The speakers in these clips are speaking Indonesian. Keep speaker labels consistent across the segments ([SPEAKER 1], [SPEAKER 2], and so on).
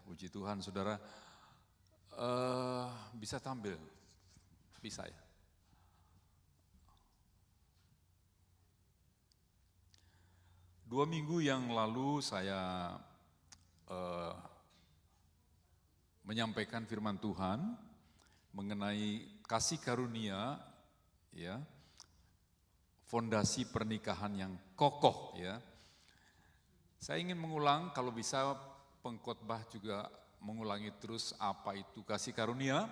[SPEAKER 1] puji Tuhan saudara. Bisa tampil, bisa ya. Dua minggu yang lalu saya menyampaikan firman Tuhan mengenai kasih karunia, ya, fondasi pernikahan yang kokoh, ya. Saya ingin mengulang, kalau bisa pengkhotbah juga mengulangi terus apa itu kasih karunia.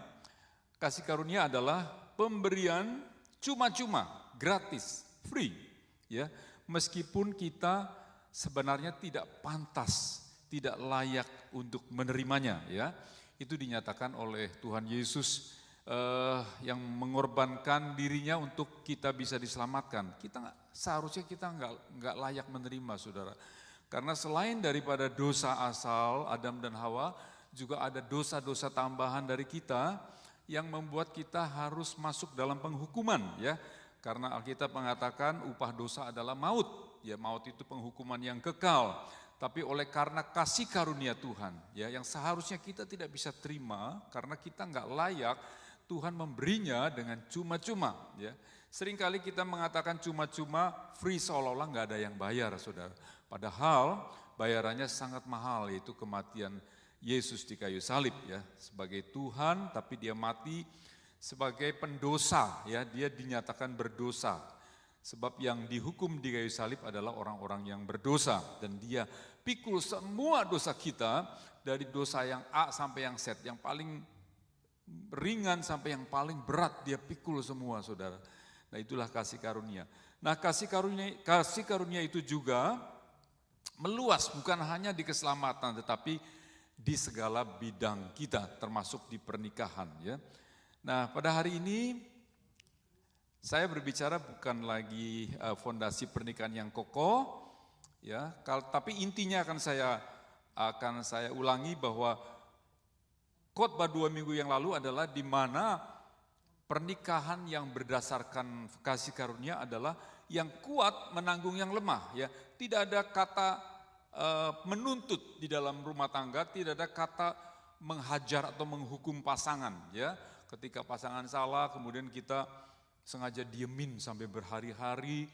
[SPEAKER 1] Kasih karunia adalah pemberian cuma-cuma, gratis, free, ya. Meskipun kita sebenarnya tidak pantas, tidak layak untuk menerimanya, ya. Itu dinyatakan oleh Tuhan Yesus yang mengorbankan dirinya untuk kita bisa diselamatkan. Seharusnya kita nggak layak menerima, saudara. Karena selain daripada dosa asal Adam dan Hawa, juga ada dosa-dosa tambahan dari kita yang membuat kita harus masuk dalam penghukuman, ya. Karena Alkitab mengatakan upah dosa adalah maut, ya, maut itu penghukuman yang kekal. Tapi karena kasih karunia Tuhan, ya, yang seharusnya kita tidak bisa terima karena kita nggak layak, Tuhan memberinya dengan cuma-cuma, ya. Seringkali kita mengatakan cuma-cuma, free, seolah-olah nggak ada yang bayar, saudara. Padahal bayarannya sangat mahal, yaitu kematian Yesus di kayu salib, ya, sebagai Tuhan, tapi dia mati sebagai pendosa, ya, dia dinyatakan berdosa. Sebab yang dihukum di kayu salib adalah orang-orang yang berdosa, dan dia pikul semua dosa kita, dari dosa yang A sampai yang Z, yang paling ringan sampai yang paling berat, dia pikul semua, saudara. Nah, itulah kasih karunia. Nah, kasih karunia itu juga meluas, bukan hanya di keselamatan, tetapi di segala bidang kita, termasuk di pernikahan, ya. Nah, pada hari ini saya berbicara bukan lagi fondasi pernikahan yang kokoh, ya, tapi intinya akan saya ulangi bahwa khotbah 2 minggu yang lalu adalah di mana pernikahan yang berdasarkan kasih karunia adalah yang kuat menanggung yang lemah, ya. Tidak ada kata menuntut di dalam rumah tangga, tidak ada kata menghajar atau menghukum pasangan, ya. Ketika pasangan salah, kemudian kita sengaja diemin sampai berhari-hari,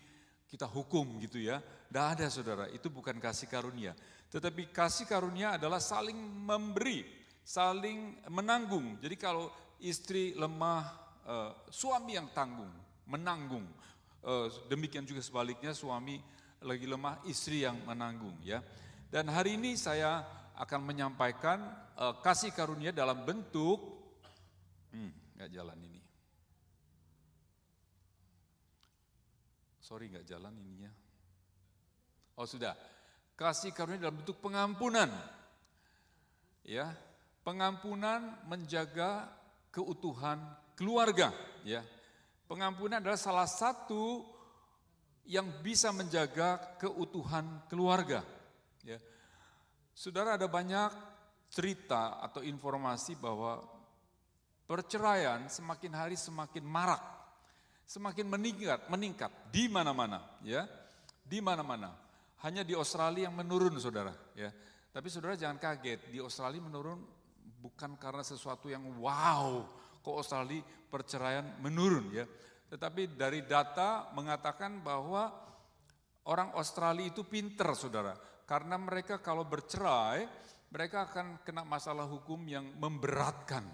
[SPEAKER 1] kita hukum gitu, ya. Tidak ada, saudara, itu bukan kasih karunia. Tetapi kasih karunia adalah saling memberi, saling menanggung. Jadi kalau istri lemah, suami yang menanggung. Demikian juga sebaliknya, suami lagi lemah, istri yang menanggung, ya. Dan hari ini saya akan menyampaikan kasih karunia dalam bentuk, nggak jalan ini. Sorry, nggak jalan ininya. Oh, sudah. Kasih karunia dalam bentuk pengampunan. Ya, pengampunan menjaga keutuhan keluarga, ya. Pengampunan adalah salah satu yang bisa menjaga keutuhan keluarga, ya. Saudara, ada banyak cerita atau informasi bahwa perceraian semakin hari semakin marak, semakin meningkat di mana-mana, ya, di mana-mana. Hanya di Australia yang menurun, saudara, ya. Tapi saudara jangan kaget, di Australia menurun bukan karena sesuatu yang wow, kok Australia perceraian menurun, ya. Tetapi dari data mengatakan bahwa orang Australia itu pinter, saudara, karena mereka kalau bercerai, mereka akan kena masalah hukum yang memberatkan,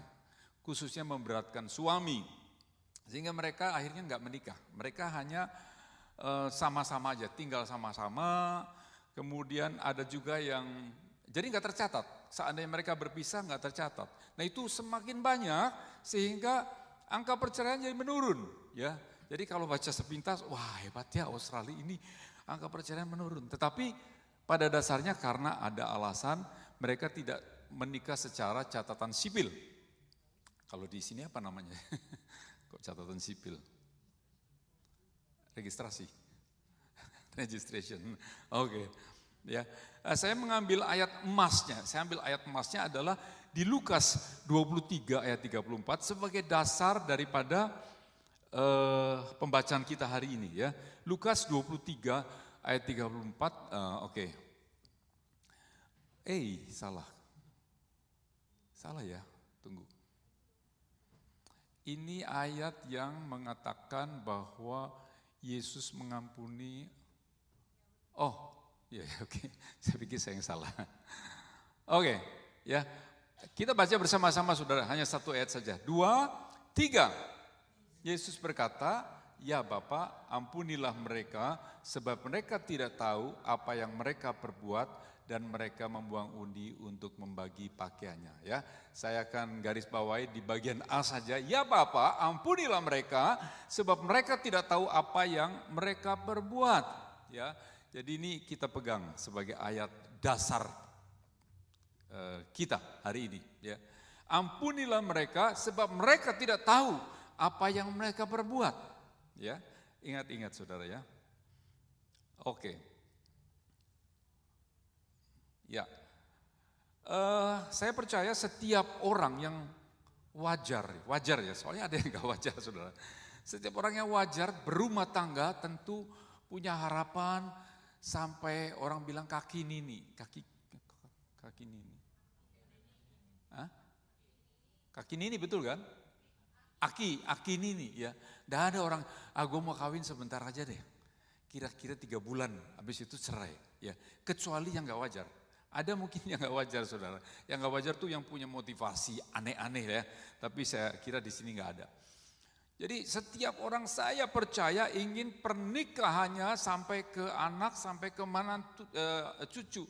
[SPEAKER 1] khususnya memberatkan suami. Sehingga mereka akhirnya nggak menikah, mereka hanya sama-sama aja, tinggal sama-sama. Kemudian ada juga yang jadi nggak tercatat, seandainya mereka berpisah nggak tercatat. Nah, itu semakin banyak sehingga angka perceraian jadi menurun, ya. Jadi kalau baca sepintas, wah hebat ya Australia ini angka perceraian menurun. Tetapi pada dasarnya karena ada alasan mereka tidak menikah secara catatan sipil. Kalau di sini apa namanya? Kok catatan sipil? Registrasi. Registration. Oke. Ya. Saya mengambil ayat emasnya. Saya ambil ayat emasnya adalah di Lukas 23 ayat 34 sebagai dasar daripada pembacaan kita hari ini, ya. Lukas 23 ayat 34. Oke. Salah. Salah ya, tunggu. Ini ayat yang mengatakan bahwa Yesus mengampuni. Oh, ya oke. Saya pikir saya yang salah. Oke, ya. Kita baca bersama-sama saudara, hanya satu ayat saja. 2, 3. Yesus berkata, "Ya Bapa, ampunilah mereka, sebab mereka tidak tahu apa yang mereka perbuat, dan mereka membuang undi untuk membagi pakaiannya." Ya, saya akan garis bawahi di bagian A saja. "Ya Bapa, ampunilah mereka, sebab mereka tidak tahu apa yang mereka perbuat." Ya, jadi ini kita pegang sebagai ayat dasar kita hari ini. Ya, ampunilah mereka, sebab mereka tidak tahu apa yang mereka perbuat. Ya, ingat-ingat saudara ya. Oke. Ya, saya percaya setiap orang yang wajar ya, soalnya ada yang gak wajar saudara. Setiap orang yang wajar berumah tangga tentu punya harapan sampai orang bilang kaki nini. Hah? Kaki nini betul kan? Aki nini ya. Tidak ada orang, gue mau kawin sebentar aja deh. Kira-kira 3 bulan, habis itu cerai. Ya, kecuali yang gak wajar. Ada mungkin yang gak wajar saudara. Yang gak wajar tuh yang punya motivasi aneh-aneh ya. Tapi saya kira di sini gak ada. Jadi setiap orang saya percaya ingin pernikahannya sampai ke anak, sampai ke cucu.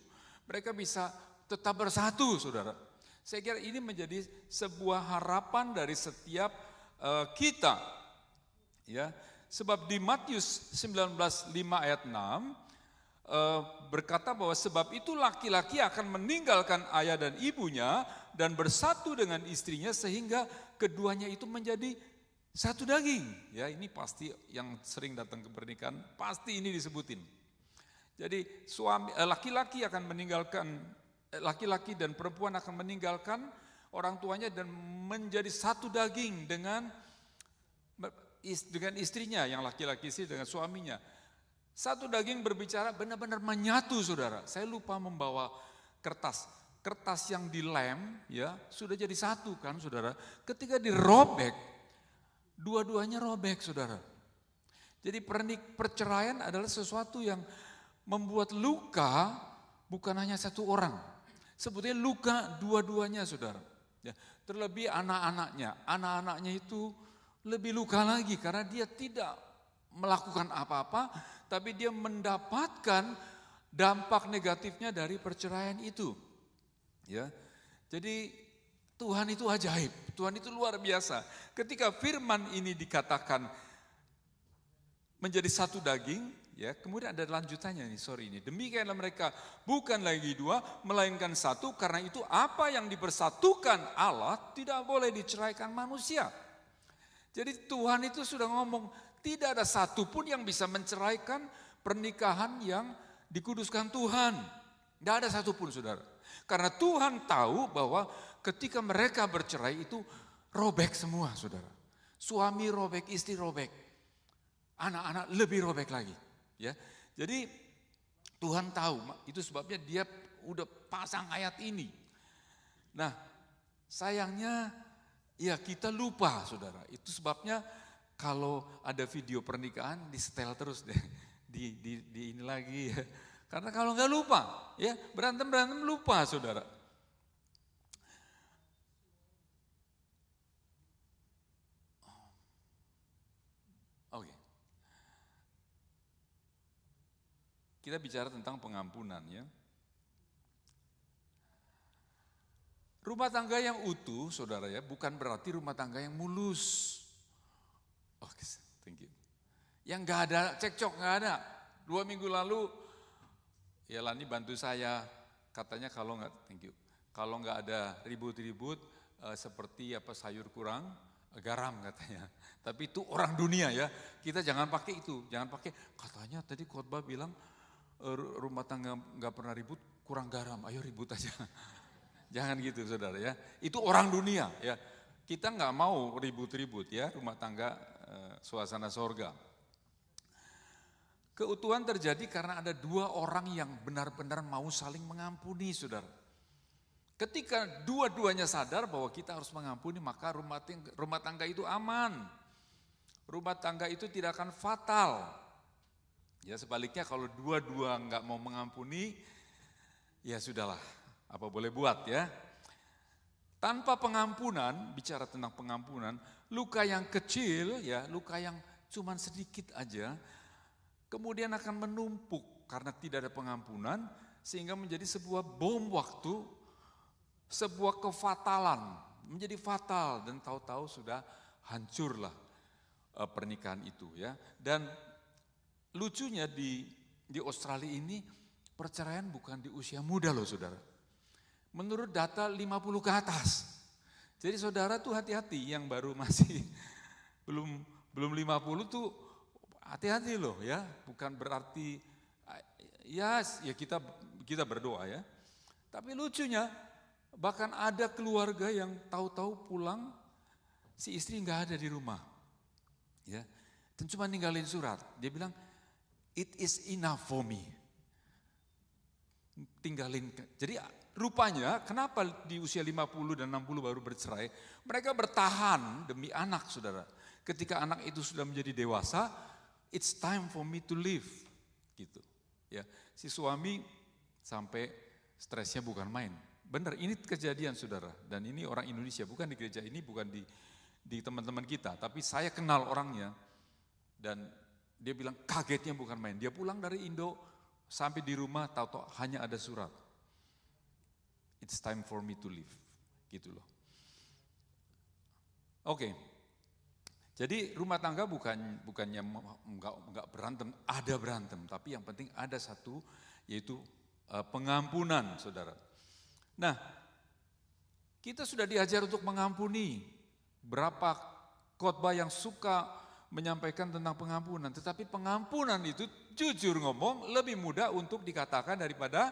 [SPEAKER 1] Mereka bisa tetap bersatu saudara. Saya kira ini menjadi sebuah harapan dari setiap kita. Ya, sebab di Matius 19:5 ayat 6 berkata bahwa sebab itu laki-laki akan meninggalkan ayah dan ibunya dan bersatu dengan istrinya sehingga keduanya itu menjadi satu daging. Ya, ini pasti yang sering datang ke pernikahan pasti ini disebutin. Jadi laki-laki akan meninggalkan, laki-laki dan perempuan akan meninggalkan orang tuanya dan menjadi satu daging dengan istrinya, yang laki-laki istri dengan suaminya. Satu daging berbicara benar-benar menyatu saudara. Saya lupa membawa kertas yang dilem ya sudah jadi satu kan saudara. Ketika dirobek, dua-duanya robek saudara. Jadi perceraian adalah sesuatu yang membuat luka bukan hanya satu orang. Sebetulnya luka dua-duanya saudara. Ya, terlebih anak-anaknya itu lebih luka lagi karena dia tidak melakukan apa-apa, tapi dia mendapatkan dampak negatifnya dari perceraian itu. Ya, jadi Tuhan itu ajaib, Tuhan itu luar biasa. Ketika firman ini dikatakan menjadi satu daging, ya, kemudian ada lanjutannya nih, ini. Demikianlah mereka bukan lagi dua, melainkan satu, karena itu apa yang dipersatukan Allah tidak boleh diceraikan manusia. Jadi Tuhan itu sudah ngomong, tidak ada satupun yang bisa menceraikan pernikahan yang dikuduskan Tuhan. Tidak ada satupun saudara. Karena Tuhan tahu bahwa ketika mereka bercerai itu robek semua saudara. Suami robek, istri robek. Anak-anak lebih robek lagi. Ya, jadi Tuhan tahu, itu sebabnya dia udah pasang ayat ini. Nah, sayangnya ya kita lupa saudara. Itu sebabnya kalau ada video pernikahan di setel terus deh, di ini lagi ya. Karena kalau nggak lupa, ya berantem lupa saudara. Oke. Kita bicara tentang pengampunan ya. Rumah tangga yang utuh saudara ya, bukan berarti rumah tangga yang mulus. Oke, thank you. Yang gak ada cekcok, gak ada. 2 minggu lalu, ya Lani bantu saya, katanya kalau nggak, thank you. Kalau nggak ada ribut-ribut, seperti apa sayur kurang, garam katanya. Tapi itu orang dunia ya, kita jangan pakai itu. Jangan pakai, katanya tadi khotbah bilang, rumah tangga nggak pernah ribut, kurang garam, ayo ribut aja. Jangan gitu saudara ya, itu orang dunia ya. Kita nggak mau ribut-ribut ya, rumah tangga suasana sorga. Keutuhan terjadi karena ada 2 orang yang benar-benar mau saling mengampuni saudara. Ketika dua-duanya sadar bahwa kita harus mengampuni, maka rumah tangga itu aman. Rumah tangga itu tidak akan fatal. Ya sebaliknya kalau dua-dua enggak mau mengampuni, ya sudahlah, apa boleh buat ya. Tanpa pengampunan, bicara tentang pengampunan, luka yang kecil ya, luka yang cuman sedikit aja, kemudian akan menumpuk karena tidak ada pengampunan, sehingga menjadi sebuah bom waktu, sebuah kefatalan, menjadi fatal dan tahu-tahu sudah hancurlah pernikahan itu ya. Dan lucunya di Australia ini perceraian bukan di usia muda loh saudara. Menurut data 50 ke atas. Jadi saudara tuh hati-hati yang baru masih belum 50 tuh hati-hati loh ya. Bukan berarti ya kita berdoa ya. Tapi lucunya bahkan ada keluarga yang tahu-tahu pulang si istri nggak ada di rumah. Ya. Dan cuma ninggalin surat. Dia bilang it is enough for me. Tinggalin. Jadi rupanya kenapa di usia 50 dan 60 baru bercerai? Mereka bertahan demi anak saudara. Ketika anak itu sudah menjadi dewasa, it's time for me to live. Gitu. Ya, si suami sampai stresnya bukan main. Benar, ini kejadian saudara. Dan ini orang Indonesia, bukan di gereja ini, bukan di teman-teman kita. Tapi saya kenal orangnya. Dan dia bilang kagetnya bukan main. Dia pulang dari Indo, sampai di rumah tahu-tahu hanya ada surat. It's time for me to live. Gitu loh. Oke. Jadi rumah tangga bukannya enggak berantem, ada berantem, tapi yang penting ada satu yaitu pengampunan, saudara. Nah, kita sudah diajar untuk mengampuni. Berapa khotbah yang suka menyampaikan tentang pengampunan, tetapi pengampunan itu jujur ngomong lebih mudah untuk dikatakan daripada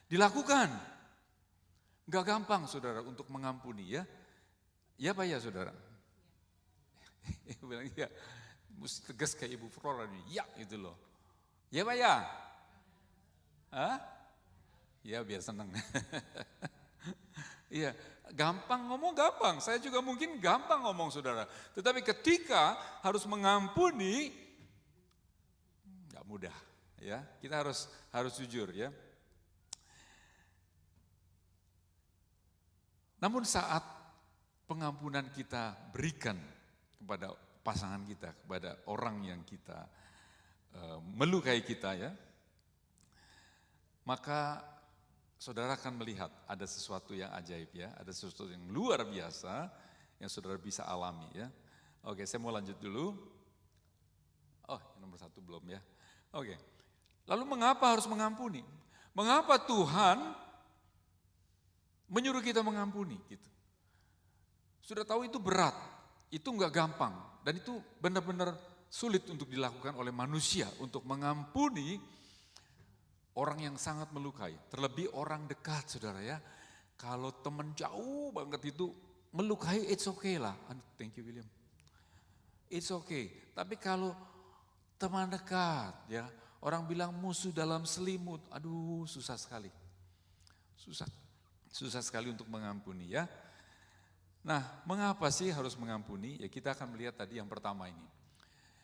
[SPEAKER 1] dilakukan. Enggak gampang saudara untuk mengampuni ya. Ya Pak ya saudara? Bilang ya, mesti tegas kayak Ibu Flora nih, ya itu loh. Ya Pak ya? Hah? Ya biar senang. Iya, gampang ngomong gampang, saya juga mungkin gampang ngomong saudara. Tetapi ketika harus mengampuni, enggak mudah ya. Kita harus jujur ya. Namun saat pengampunan kita berikan kepada pasangan kita, kepada orang yang kita melukai kita ya, maka saudara akan melihat ada sesuatu yang ajaib ya, ada sesuatu yang luar biasa yang saudara bisa alami ya. Oke, saya mau lanjut dulu. Oh, nomor 1 belum ya. Oke, lalu mengapa harus mengampuni? Mengapa Tuhan menyuruh kita mengampuni gitu. Sudah tahu itu berat, itu enggak gampang dan itu benar-benar sulit untuk dilakukan oleh manusia untuk mengampuni orang yang sangat melukai. Terlebih orang dekat saudara ya. Kalau teman jauh banget itu melukai it's okay lah. Thank you William. It's okay. Tapi kalau teman dekat ya, orang bilang musuh dalam selimut, aduh susah sekali. Susah sekali untuk mengampuni ya. Nah, mengapa sih harus mengampuni? Ya kita akan melihat tadi yang pertama ini.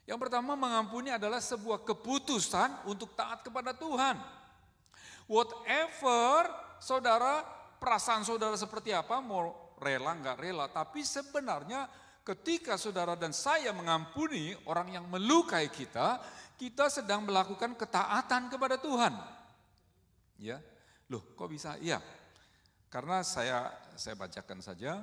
[SPEAKER 1] Yang pertama mengampuni adalah sebuah keputusan untuk taat kepada Tuhan. Whatever saudara, perasaan saudara seperti apa, mau rela enggak rela. Tapi sebenarnya ketika saudara dan saya mengampuni orang yang melukai kita, kita sedang melakukan ketaatan kepada Tuhan. Ya, loh kok bisa? Iya. Karena saya bacakan saja.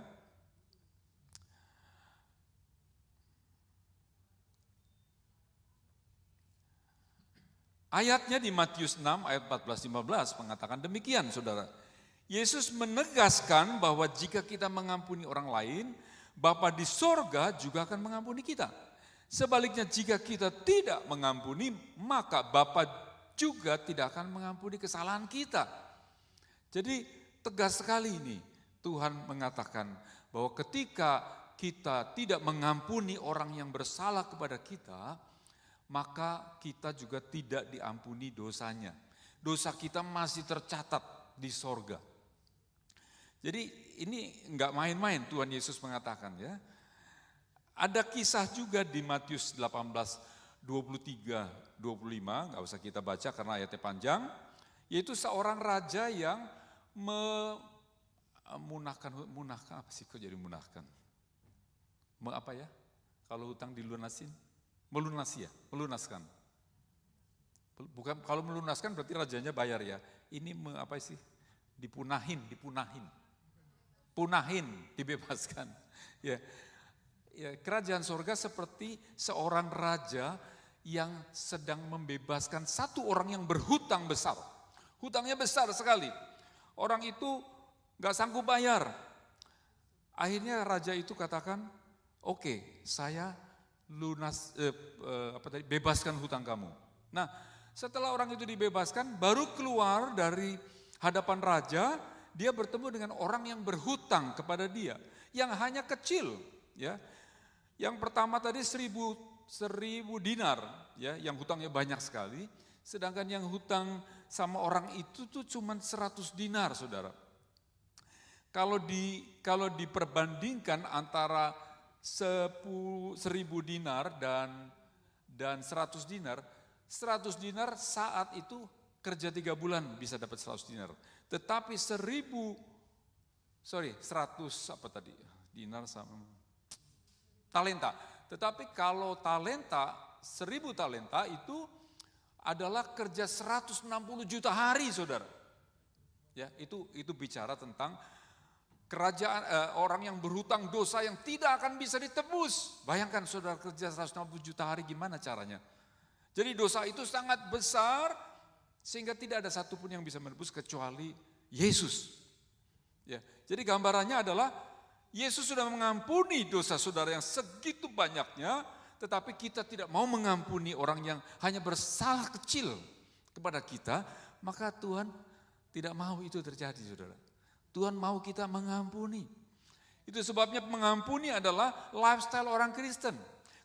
[SPEAKER 1] Ayatnya di Matius 6 ayat 14-15 mengatakan demikian saudara. Yesus menegaskan bahwa jika kita mengampuni orang lain, Bapa di sorga juga akan mengampuni kita. Sebaliknya jika kita tidak mengampuni, maka Bapa juga tidak akan mengampuni kesalahan kita. Jadi tegas sekali ini Tuhan mengatakan bahwa ketika kita tidak mengampuni orang yang bersalah kepada kita, maka kita juga tidak diampuni dosanya. Dosa kita masih tercatat di sorga. Jadi ini enggak main-main Tuhan Yesus mengatakan ya. Ada kisah juga di Matius 18, 23, 25, enggak usah kita baca karena ayatnya panjang. Yaitu seorang raja yang munahkan apa sih kok jadi munahkan? Apa ya? Kalau hutang dilunasin? Melunaskan. Bukan, kalau melunaskan berarti rajanya bayar ya. Ini apa sih? Dipunahin, dibebaskan. Ya, kerajaan sorga seperti seorang raja yang sedang membebaskan satu orang yang berhutang besar. Hutangnya besar sekali. Orang itu gak sanggup bayar. Akhirnya raja itu katakan, oke, saya bebaskan hutang kamu. Nah, setelah orang itu dibebaskan, baru keluar dari hadapan raja, dia bertemu dengan orang yang berhutang kepada dia, yang hanya kecil, ya. Yang pertama tadi 1000 dinar, ya, yang hutangnya banyak sekali, sedangkan yang hutang sama orang itu tuh cuma 100 dinar, saudara. Kalau diperbandingkan antara 1000 dinar dan 100 dinar, 100 dinar saat itu kerja 3 bulan bisa dapat 100 dinar. Tetapi 100 dinar sama talenta. Tetapi kalau talenta, 1000 talenta itu adalah kerja 160 juta hari, saudara. Ya, itu bicara tentang kerajaan orang yang berhutang dosa yang tidak akan bisa ditebus. Bayangkan saudara kerja 160 juta hari, gimana caranya? Jadi dosa itu sangat besar sehingga tidak ada satupun yang bisa menebus kecuali Yesus. Ya, jadi gambarannya adalah Yesus sudah mengampuni dosa saudara yang segitu banyaknya, tetapi kita tidak mau mengampuni orang yang hanya bersalah kecil kepada kita, maka Tuhan tidak mau itu terjadi, saudara. Tuhan mau kita mengampuni. Itu sebabnya mengampuni adalah lifestyle orang Kristen.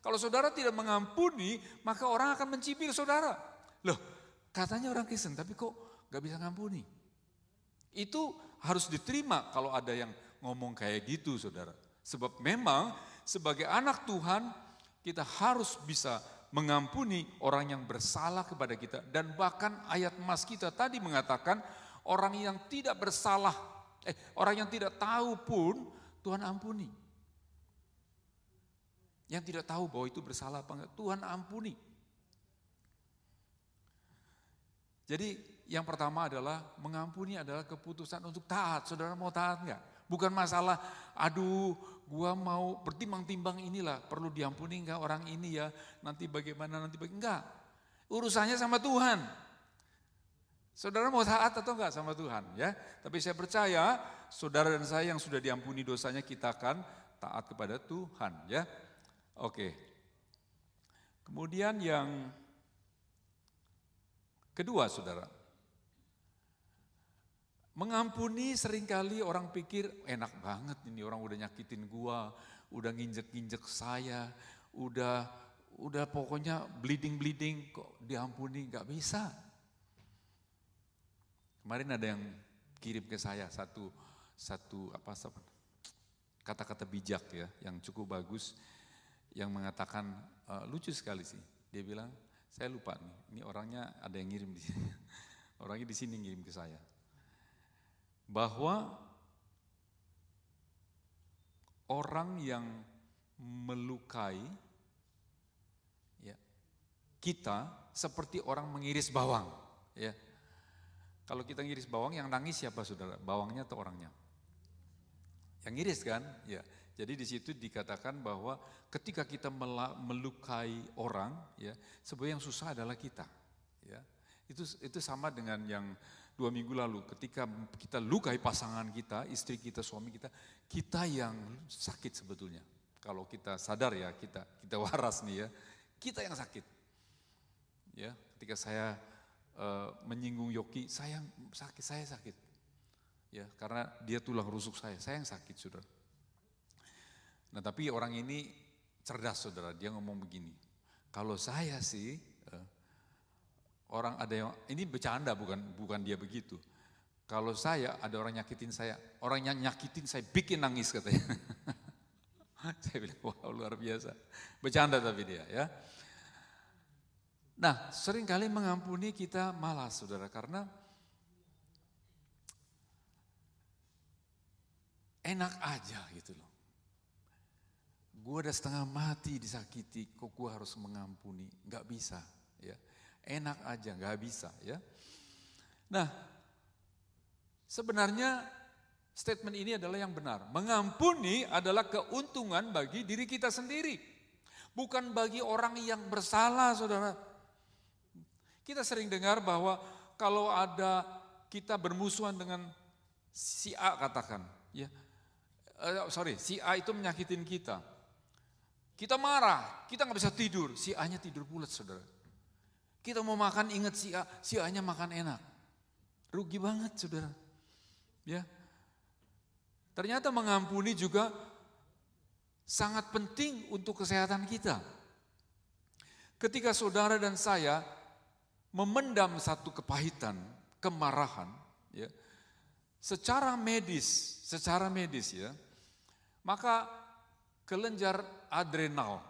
[SPEAKER 1] Kalau saudara tidak mengampuni, maka orang akan mencibir saudara. Loh, katanya orang Kristen, tapi kok gak bisa ngampuni? Itu harus diterima kalau ada yang ngomong kayak gitu, saudara. Sebab memang sebagai anak Tuhan, kita harus bisa mengampuni orang yang bersalah kepada kita. Dan bahkan ayat mas kita tadi mengatakan, orang yang tidak bersalah, orang yang tidak tahu pun Tuhan ampuni. Yang tidak tahu bahwa itu bersalah apa enggak, Tuhan ampuni. Jadi yang pertama adalah mengampuni adalah keputusan untuk taat. Saudara mau taat enggak? Bukan masalah, aduh gua mau bertimbang-timbang inilah, perlu diampuni enggak orang ini ya, nanti bagaimana, enggak. Urusannya sama Tuhan. Saudara mau taat atau enggak sama Tuhan ya? Tapi saya percaya saudara dan saya yang sudah diampuni dosanya, kita akan taat kepada Tuhan ya. Oke. Kemudian yang kedua, saudara. Mengampuni seringkali orang pikir enak banget ini, orang udah nyakitin gua, udah nginjek-nginjek saya, udah pokoknya bleeding kok diampuni, gak bisa. Kemarin ada yang kirim ke saya satu kata-kata bijak ya, yang cukup bagus, yang mengatakan lucu sekali sih. Dia bilang, saya lupa nih, ini orangnya ada yang ngirim di sini. Orangnya di sini ngirim ke saya. Bahwa orang yang melukai ya, kita seperti orang mengiris bawang. Ya. Kalau kita ngiris bawang, yang nangis siapa, saudara? Bawangnya atau orangnya? Yang ngiris kan? Ya. Jadi di situ dikatakan bahwa ketika kita melukai orang, ya, sebenarnya yang susah adalah kita. Ya. Itu sama dengan yang 2 minggu lalu, ketika kita lukai pasangan kita, istri kita, suami kita yang sakit sebetulnya. Kalau kita sadar ya, kita waras nih ya, kita yang sakit. Ya, ketika saya menyinggung Yoki, saya sakit. Ya, karena dia tulang rusuk saya yang sakit, saudara. Nah, tapi orang ini cerdas, saudara, dia ngomong begini, kalau saya sih, orang ada yang, ini bercanda bukan dia begitu. Kalau saya, ada orang nyakitin saya, orang yang nyakitin saya bikin nangis katanya. Saya bilang, wow luar biasa. Bercanda tapi dia ya. Nah, seringkali mengampuni kita malas saudara, karena enak aja gitu loh. Gue udah setengah mati disakiti, kok gue harus mengampuni? Gak bisa ya. Enak aja, gak bisa ya. Nah, sebenarnya statement ini adalah yang benar. Mengampuni adalah keuntungan bagi diri kita sendiri. Bukan bagi orang yang bersalah saudara. Kita sering dengar bahwa kalau ada kita bermusuhan dengan si A katakan, ya, si A itu menyakitin kita. Kita marah, kita nggak bisa tidur, si A-nya tidur bulat saudara. Kita mau makan ingat si A-nya makan enak. Rugi banget saudara. Ya. Ternyata mengampuni juga sangat penting untuk kesehatan kita. Ketika saudara dan saya memendam satu kepahitan, kemarahan, ya, secara medis ya, maka kelenjar adrenal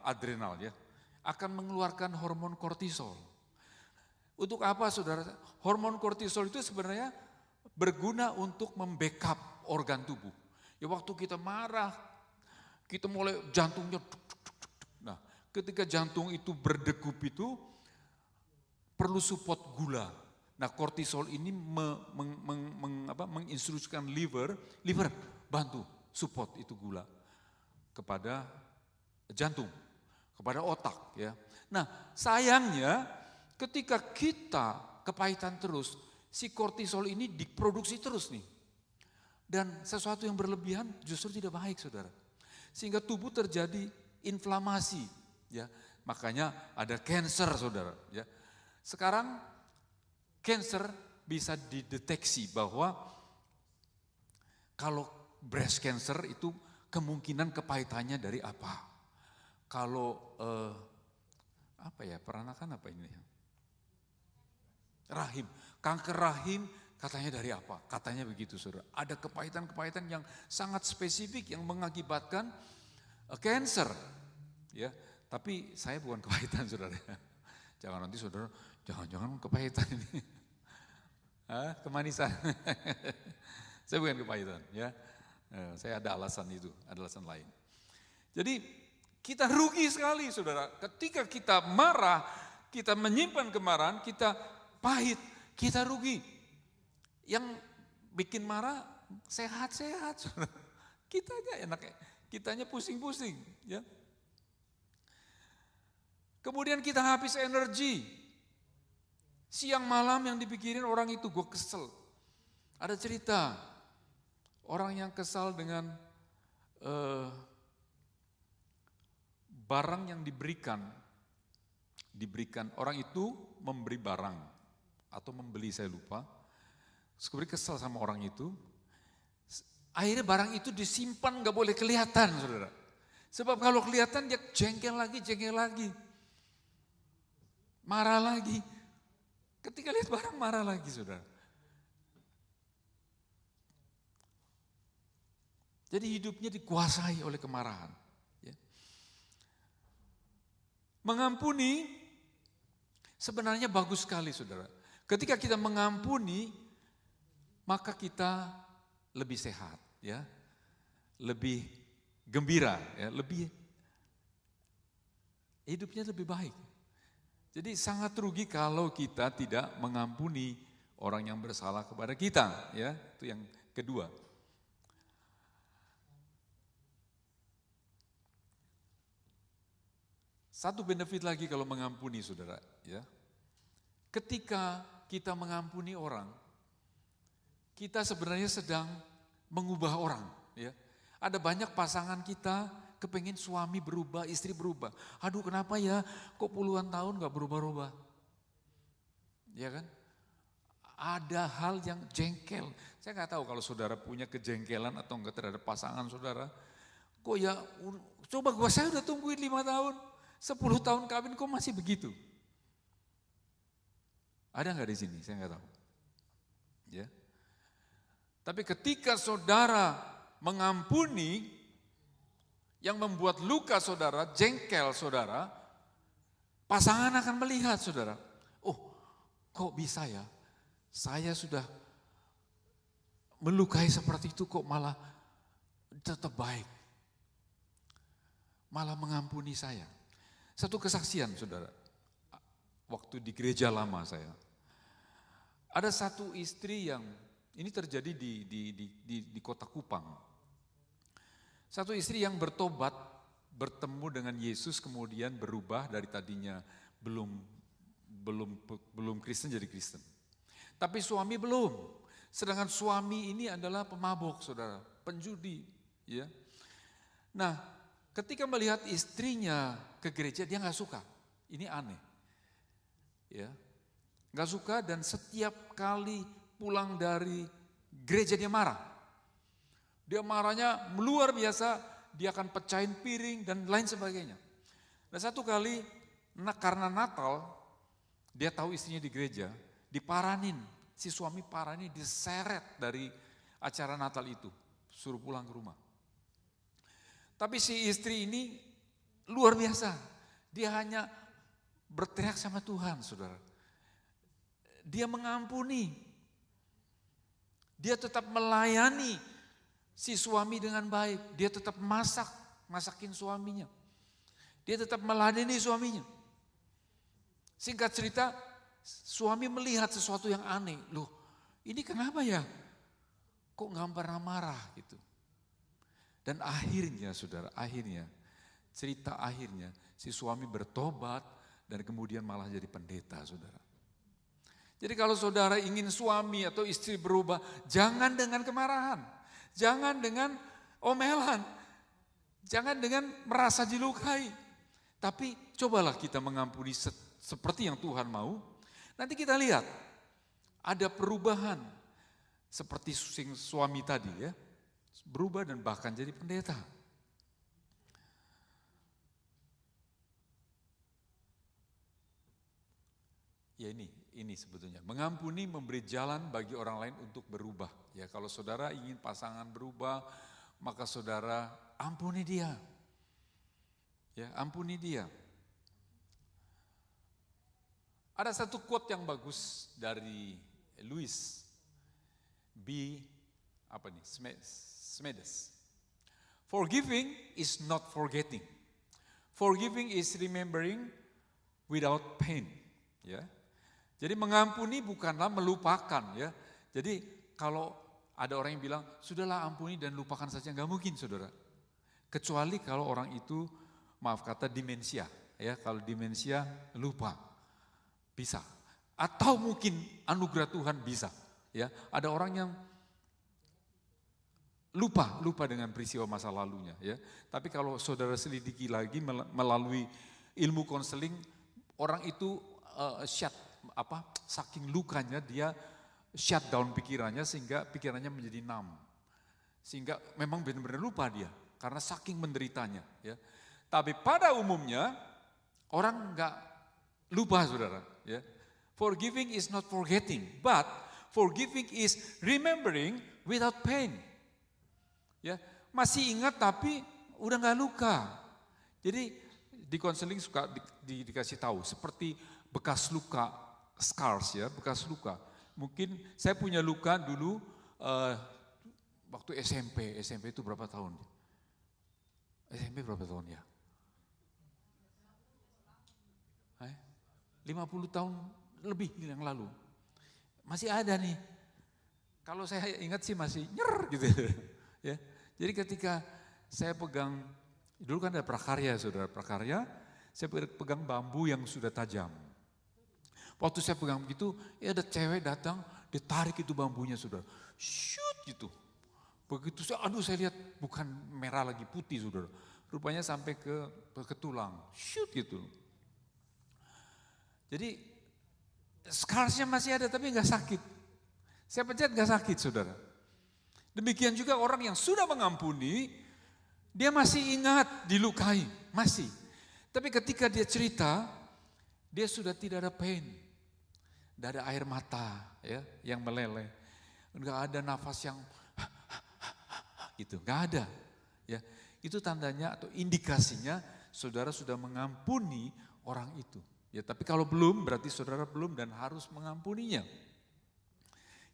[SPEAKER 1] ya, akan mengeluarkan hormon kortisol. Untuk apa saudara? Hormon kortisol itu sebenarnya berguna untuk membackup organ tubuh. Ya waktu kita marah, kita mulai jantungnya nah, ketika jantung itu berdegup itu perlu support gula. Nah, kortisol ini menginstruksikan liver bantu support itu gula kepada jantung, kepada otak ya. Nah, sayangnya ketika kita kepahitan terus, si kortisol ini diproduksi terus nih. Dan sesuatu yang berlebihan justru tidak baik saudara. Sehingga tubuh terjadi inflamasi ya. Makanya ada cancer saudara ya. Sekarang cancer bisa dideteksi bahwa kalau breast cancer itu kemungkinan kepahitannya dari apa? Kalau peranakan apa ini? Rahim, kanker rahim katanya dari apa? Katanya begitu saudara. Ada kepahitan-kepahitan yang sangat spesifik yang mengakibatkan cancer. Ya, tapi saya bukan kepahitan saudara. Jangan nanti saudara, jangan-jangan kepahitan ini. Kemanisan. Saya bukan kepahitan ya. Saya ada alasan itu, ada alasan lain. Jadi kita rugi sekali saudara. Ketika kita marah, kita menyimpan kemarahan, kita pahit, kita rugi. Yang bikin marah sehat-sehat saudara. Kita aja enak, kitanya pusing-pusing ya. Kemudian kita habis energi. Siang malam yang dipikirin orang itu, gue kesel. Ada cerita, orang yang kesal dengan barang yang diberikan. Orang itu memberi barang atau membeli saya lupa. Kemudian kesel sama orang itu. Akhirnya barang itu disimpan gak boleh kelihatan saudara. Sebab kalau kelihatan dia jengkel lagi. Marah lagi. Ketika lihat barang marah lagi saudara. Jadi hidupnya dikuasai oleh kemarahan. Ya. Mengampuni sebenarnya bagus sekali saudara. Ketika kita mengampuni, maka kita lebih sehat, ya, lebih gembira, ya, hidupnya lebih baik. Jadi sangat rugi kalau kita tidak mengampuni orang yang bersalah kepada kita, ya. Itu yang kedua. Satu benefit lagi kalau mengampuni saudara, ya. Ketika kita mengampuni orang, kita sebenarnya sedang mengubah orang, ya. Ada banyak pasangan kita kepengen suami berubah, istri berubah. Aduh kenapa ya, kok puluhan tahun gak berubah-ubah. Ya kan? Ada hal yang jengkel. Saya gak tahu kalau saudara punya kejengkelan atau enggak terhadap pasangan saudara. Kok ya, coba saya udah tungguin 5 tahun, 10 tahun kawin kok masih begitu. Ada gak di sini? Saya gak tahu. Ya. Tapi ketika saudara mengampuni, yang membuat luka saudara, jengkel saudara, pasangan akan melihat saudara, oh kok bisa ya, saya sudah melukai seperti itu kok malah tetap baik. Malah mengampuni saya. Satu kesaksian saudara, waktu di gereja lama saya. Ada satu istri yang, ini terjadi di kota Kupang. Satu istri yang bertobat, bertemu dengan Yesus kemudian berubah dari tadinya belum Kristen jadi Kristen. Tapi suami belum. Sedangkan suami ini adalah pemabok saudara, penjudi. Ya. Nah ketika melihat istrinya ke gereja dia gak suka, ini aneh. Ya. Gak suka dan setiap kali pulang dari gereja dia marah. Dia marahnya luar biasa, dia akan pecahin piring dan lain sebagainya. Dan satu kali karena Natal, dia tahu istrinya di gereja, diparanin, si suami paranin, diseret dari acara Natal itu, suruh pulang ke rumah. Tapi si istri ini luar biasa, dia hanya berteriak sama Tuhan saudara. Dia mengampuni, dia tetap melayani si suami dengan baik, dia tetap masakin suaminya. Dia tetap meladeni suaminya. Singkat cerita, suami melihat sesuatu yang aneh. Loh, ini kenapa ya? Kok gak pernah marah gitu. Dan akhirnya saudara, cerita akhirnya si suami bertobat dan kemudian malah jadi pendeta saudara. Jadi kalau saudara ingin suami atau istri berubah, jangan dengan kemarahan. Jangan dengan omelan, jangan dengan merasa dilukai. Tapi cobalah kita mengampuni seperti yang Tuhan mau. Nanti kita lihat ada perubahan seperti suami tadi ya. Berubah dan bahkan jadi pendeta. Ya ini sebetulnya. Mengampuni memberi jalan bagi orang lain untuk berubah. Ya kalau saudara ingin pasangan berubah, maka saudara ampuni dia. Ya ampuni dia. Ada satu quote yang bagus dari Louis Smedes. Forgiving is not forgetting. Forgiving is remembering without pain. Ya. Jadi mengampuni bukanlah melupakan ya. Jadi kalau ada orang yang bilang sudahlah ampuni dan lupakan saja, nggak mungkin saudara. Kecuali kalau orang itu maaf kata demensia ya. Kalau demensia lupa bisa. Atau mungkin anugerah Tuhan bisa ya. Ada orang yang lupa dengan peristiwa masa lalunya ya. Tapi kalau saudara selidiki lagi melalui ilmu konseling, orang itu saking lukanya dia shut down pikirannya sehingga pikirannya menjadi numb. Sehingga memang benar-benar lupa dia karena saking menderitanya ya. Tapi pada umumnya orang enggak lupa saudara ya. Forgiving is not forgetting, but forgiving is remembering without pain. Ya, masih ingat tapi udah enggak luka. Jadi di konseling suka dikasih tahu seperti bekas luka, scars ya, bekas luka. Mungkin saya punya luka dulu waktu SMP itu berapa tahun? SMP berapa tahun ya? 50 tahun lebih yang lalu. Masih ada nih. Kalau saya ingat sih masih gitu ya. Jadi ketika saya pegang, dulu kan ada prakarya saudara, prakarya, saya pegang bambu yang sudah tajam. Waktu saya pegang begitu, ya ada cewek datang, ditarik itu bambunya saudara, shoot gitu. Begitu saya lihat bukan merah lagi putih saudara, rupanya sampai ke tulang, shoot gitu. Jadi scarsnya masih ada tapi nggak sakit. Saya pencet nggak sakit saudara. Demikian juga orang yang sudah mengampuni, dia masih ingat dilukai, masih. Tapi ketika dia cerita, dia sudah tidak ada pain. Tidak ada air mata ya, yang meleleh. Enggak ada nafas yang gitu, enggak ada. Ya, itu tandanya atau indikasinya saudara sudah mengampuni orang itu. Ya, tapi kalau belum berarti saudara belum dan harus mengampuninya.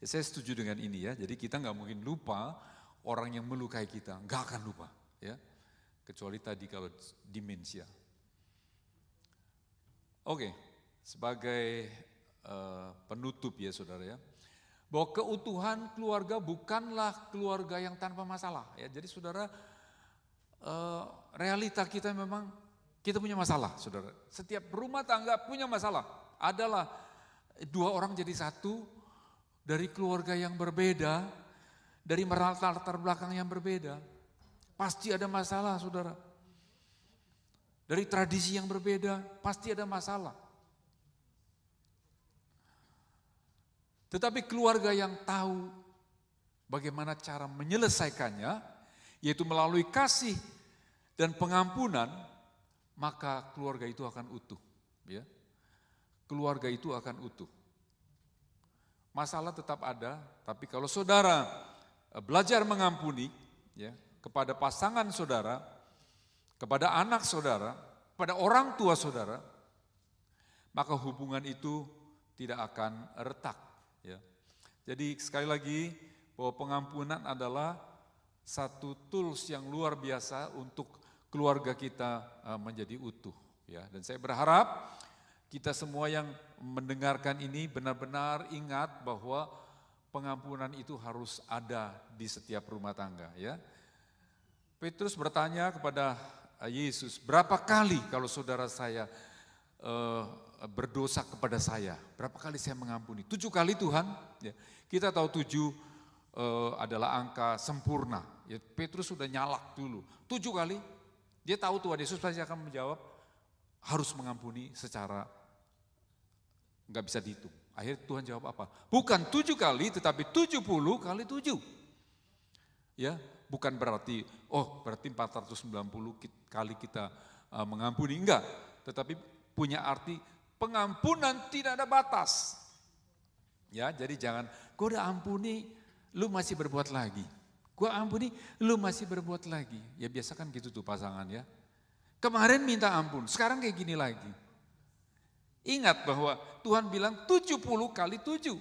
[SPEAKER 1] Ya, saya setuju dengan ini ya. Jadi kita nggak mungkin lupa orang yang melukai kita, nggak akan lupa. Ya, kecuali tadi kalau demensia. Oke, sebagai penutup ya saudara ya, bahwa keutuhan keluarga bukanlah keluarga yang tanpa masalah. Ya, jadi saudara, realita kita memang kita punya masalah, saudara. Setiap rumah tangga punya masalah. Adalah dua orang jadi satu dari keluarga yang berbeda, dari latar belakang yang berbeda. Pasti ada masalah, saudara. Dari tradisi yang berbeda, pasti ada masalah. Tetapi keluarga yang tahu bagaimana cara menyelesaikannya, yaitu melalui kasih dan pengampunan, maka keluarga itu akan utuh. Ya. Keluarga itu akan utuh. Masalah tetap ada, tapi kalau saudara belajar mengampuni ya, kepada pasangan saudara, kepada anak saudara, pada orang tua saudara, maka hubungan itu tidak akan retak. Ya. Jadi sekali lagi bahwa pengampunan adalah satu tools yang luar biasa untuk keluarga kita menjadi utuh. Ya. Dan saya berharap kita semua yang mendengarkan ini benar-benar ingat bahwa pengampunan itu harus ada di setiap rumah tangga. Ya. Petrus bertanya kepada Yesus, berapa kali kalau saudara saya berdosa kepada saya, berapa kali saya mengampuni? 7 kali Tuhan. Ya. Kita tahu 7 adalah angka sempurna. Ya, Petrus sudah nyalak dulu, 7 kali. Dia tahu Tuhan Yesus pasti akan menjawab, harus mengampuni secara nggak bisa dihitung. Akhirnya Tuhan jawab apa? Bukan 7 kali, tetapi 70 kali 7. Ya, bukan berarti, berarti 490 kali kita mengampuni, enggak. Tetapi punya arti pengampunan tidak ada batas. Ya, jadi jangan, gue udah ampuni, lu masih berbuat lagi. Gue ampuni, lu masih berbuat lagi. Ya biasa kan gitu tuh pasangan ya. Kemarin minta ampun, sekarang kayak gini lagi. Ingat bahwa Tuhan bilang 70 kali 7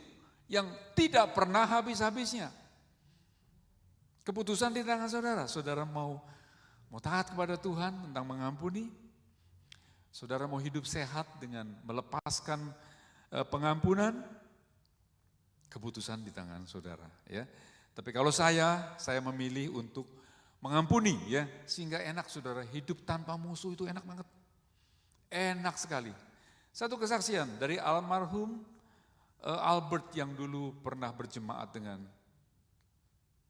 [SPEAKER 1] yang tidak pernah habis-habisnya. Keputusan di tangan saudara. Saudara mau taat kepada Tuhan tentang mengampuni. Saudara mau hidup sehat dengan melepaskan pengampunan. Keputusan di tangan saudara ya. Tapi kalau saya memilih untuk mengampuni ya, sehingga enak saudara, hidup tanpa musuh itu enak banget. Enak sekali. Satu kesaksian dari almarhum Albert yang dulu pernah berjemaat dengan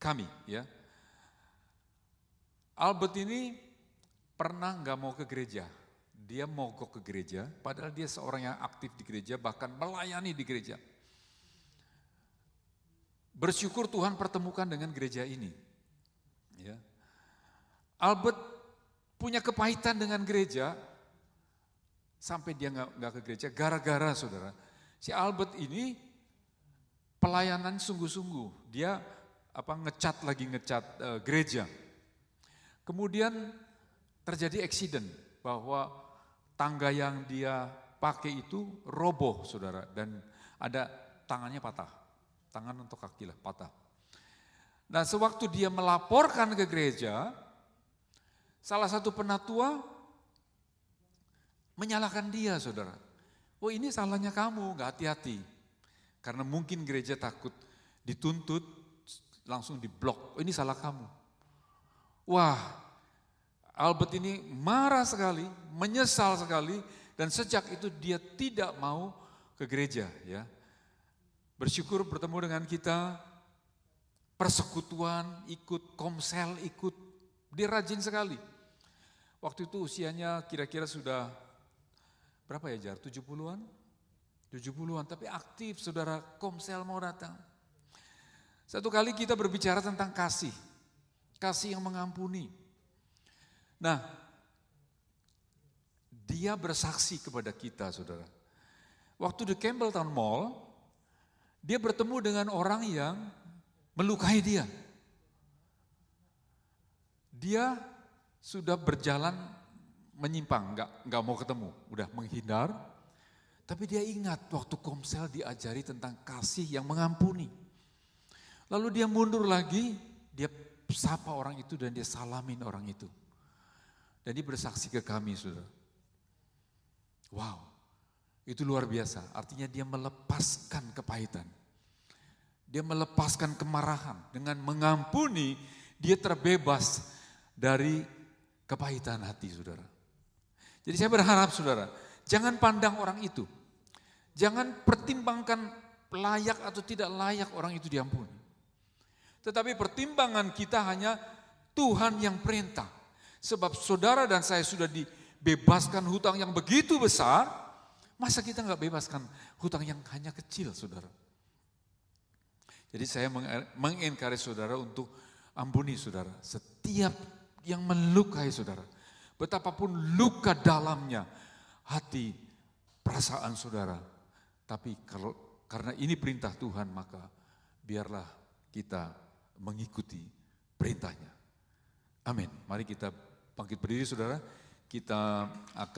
[SPEAKER 1] kami ya. Albert ini pernah nggak mau ke gereja. Dia mogok ke gereja, padahal dia seorang yang aktif di gereja, bahkan melayani di gereja. Bersyukur Tuhan pertemukan dengan gereja ini. Ya. Albert punya kepahitan dengan gereja, sampai dia nggak ke gereja, gara-gara saudara. Si Albert ini pelayanan sungguh-sungguh, dia ngecat gereja. Kemudian terjadi accident, bahwa tangga yang dia pakai itu roboh saudara, dan ada tangannya patah. Tangan atau kaki lah patah. Nah sewaktu dia melaporkan ke gereja, salah satu penatua menyalahkan dia saudara. Oh ini salahnya kamu, gak hati-hati. Karena mungkin gereja takut dituntut, langsung diblok. Oh ini salah kamu. Wah, Albert ini marah sekali, menyesal sekali, dan sejak itu dia tidak mau ke gereja ya. Bersyukur bertemu dengan kita, persekutuan ikut, komsel ikut, dia rajin sekali. Waktu itu usianya kira-kira sudah berapa ya Jar? 70-an? 70-an, tapi aktif saudara, komsel mau datang. Satu kali kita berbicara tentang kasih yang mengampuni. Nah, dia bersaksi kepada kita saudara. Waktu di Campbelltown Mall, dia bertemu dengan orang yang melukai dia. Dia sudah berjalan menyimpang, nggak mau ketemu, udah menghindar. Tapi dia ingat waktu Komsel diajari tentang kasih yang mengampuni. Lalu dia mundur lagi, dia sapa orang itu dan dia salamin orang itu. Dan dia bersaksi ke kami, saudara. Wow, itu luar biasa. Artinya dia melepaskan kepahitan. Dia melepaskan kemarahan. Dengan mengampuni, dia terbebas dari kepahitan hati, saudara. Jadi saya berharap, saudara, jangan pandang orang itu. Jangan pertimbangkan layak atau tidak layak orang itu diampuni. Tetapi pertimbangan kita hanya Tuhan yang perintah. Sebab saudara dan saya sudah dibebaskan hutang yang begitu besar, masa kita nggak bebaskan hutang yang hanya kecil, saudara. Jadi saya mengencourage saudara untuk ampuni saudara. Setiap yang melukai saudara. Betapapun luka dalamnya hati, perasaan saudara. Tapi karena ini perintah Tuhan, maka biarlah kita mengikuti perintahnya. Amin. Mari kita bangkit berdiri saudara. Kita akan